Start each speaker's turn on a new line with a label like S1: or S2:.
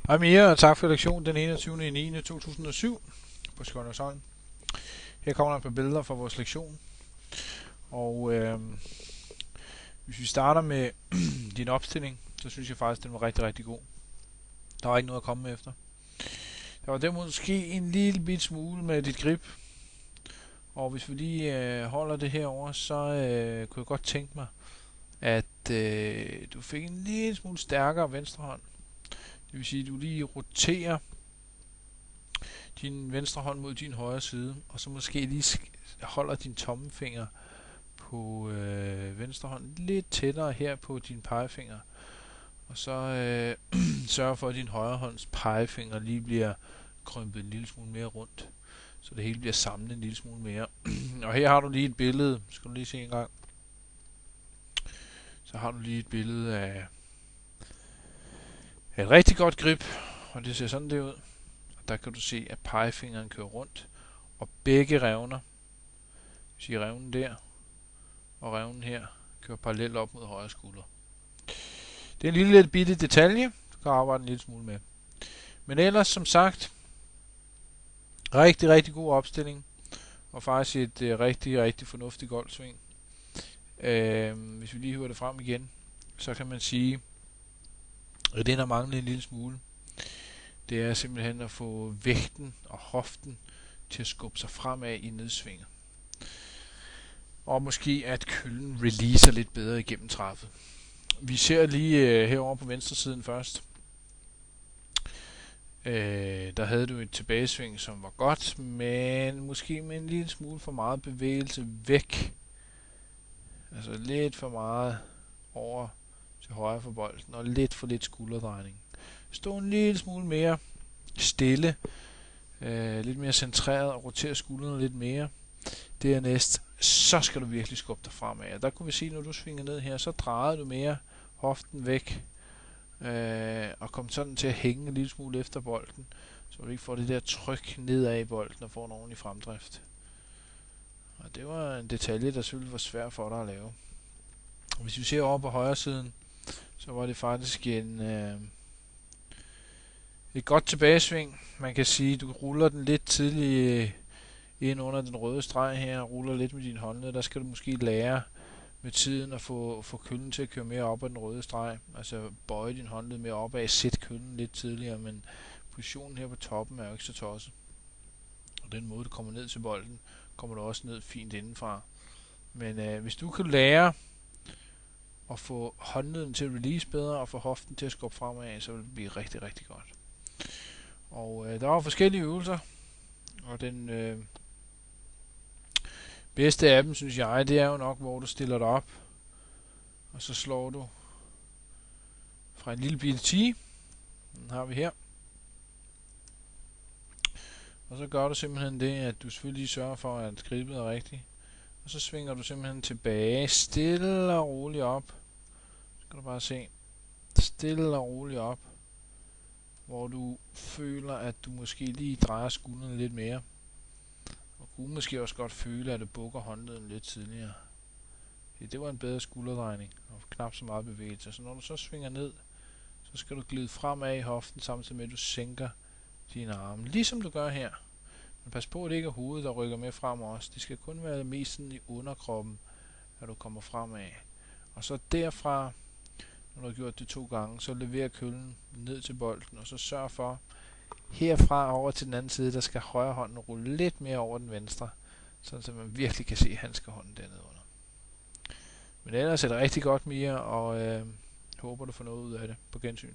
S1: Hej Mia, og tak for lektionen den 21.9.2007 på Skåndersholm. Her kommer der et par billeder fra vores lektion. Og hvis vi starter med din opstilling, så synes jeg faktisk, den var rigtig, rigtig god. Der var ikke noget at komme efter. Der var derimod måske en lille bit smule med dit grip. Og hvis vi lige holder det herover, så kunne jeg godt tænke mig, at du fik en lille smule stærkere venstre hånd. Det vil sige, at du lige roterer din venstre hånd mod din højre side, og så måske lige holder din tommelfinger på venstre hånd lidt tættere her på din pegefinger. Og så sørg for, at din højre hånds pegefinger lige bliver krympet en lille smule mere rundt, så det hele bliver samlet en lille smule mere. Og her har du lige et billede, skal du lige se en gang. Så har du lige et billede af et rigtig godt grip, og det ser sådan der ud. Og der kan du se, at pegefingeren kører rundt, og begge revner, sige revnen der og revnen her, kører parallelt op mod højre skulder. Det er en lille bitte detalje, du kan arbejde en lille smule med. Men ellers, som sagt, rigtig, rigtig god opstilling, og faktisk et rigtig, rigtig fornuftigt golfsving. Hvis vi lige hiver det frem igen, så kan man sige, at den har manglet en lille smule. Det er simpelthen at få vægten og hoften til at skubbe sig fremad i nedsvinget. Og måske at køllen releaser lidt bedre igennem træffet. Vi ser lige herovre på venstre siden først. Der havde du et tilbagesving, som var godt, men måske med en lille smule for meget bevægelse væk. Altså lidt for meget over til højre for bolden, og lidt for lidt skulderdrejning. Stå en lille smule mere stille, lidt mere centreret, og rotere skuldrene lidt mere. Dernæst, så skal du virkelig skubbe dig fremad. Og der kunne vi se, når du svinger ned her, så drejer du mere hoften væk, og kom sådan til at hænge en lille smule efter bolden, så du ikke får det der tryk nedad i bolden og får en ordentlig fremdrift. Og det var en detalje, der selvfølgelig var svær for dig at lave. Og hvis vi ser over på højre siden, så var det faktisk et godt tilbagesving. Man kan sige, du ruller den lidt tidligt ind under den røde streg her, ruller lidt med din håndled. Der skal du måske lære med tiden at få køllen til at køre mere op ad den røde streg. Altså bøje din håndled mere opad, sæt køllen lidt tidligere, men positionen her på toppen er jo ikke så tosset. Og den måde du kommer ned til bolden, kommer du også ned fint indenfra. Men hvis du kan lære at få håndleden til at release bedre, og få hoften til at skubbe fremad, så vil det blive rigtig, rigtig godt. Og der var forskellige øvelser, og den bedste af dem, synes jeg, det er jo nok, hvor du stiller dig op, og så slår du fra en lille bitte tee. Den har vi her. Og så gør du simpelthen det, at du selvfølgelig sørger for, at grebet er rigtigt. Og så svinger du simpelthen tilbage, stille og roligt op. Så kan du bare se, stille og roligt op, hvor du føler, at du måske lige drejer skuldrene lidt mere. Og kunne måske også godt føle, at du bukker håndleden lidt tidligere. Det var en bedre skulderdrejning, og knap så meget bevægelse. Så når du så svinger ned, så skal du glide fremad i hoften, samtidig med at du sænker dine arme. Ligesom du gør her. Men pas på, at det ikke er hovedet, der rykker med frem også. Det skal kun være mest sådan i underkroppen, at du kommer fremad. Og så derfra, når du har gjort det 2 gange, så leverer køllen ned til bolden, og så sørg for, herfra over til den anden side, der skal højre hånden rulle lidt mere over den venstre, så man virkelig kan se handskerhånden dernede under. Men ellers er det rigtig godt, Mia, og håber du får noget ud af det. På gensyn.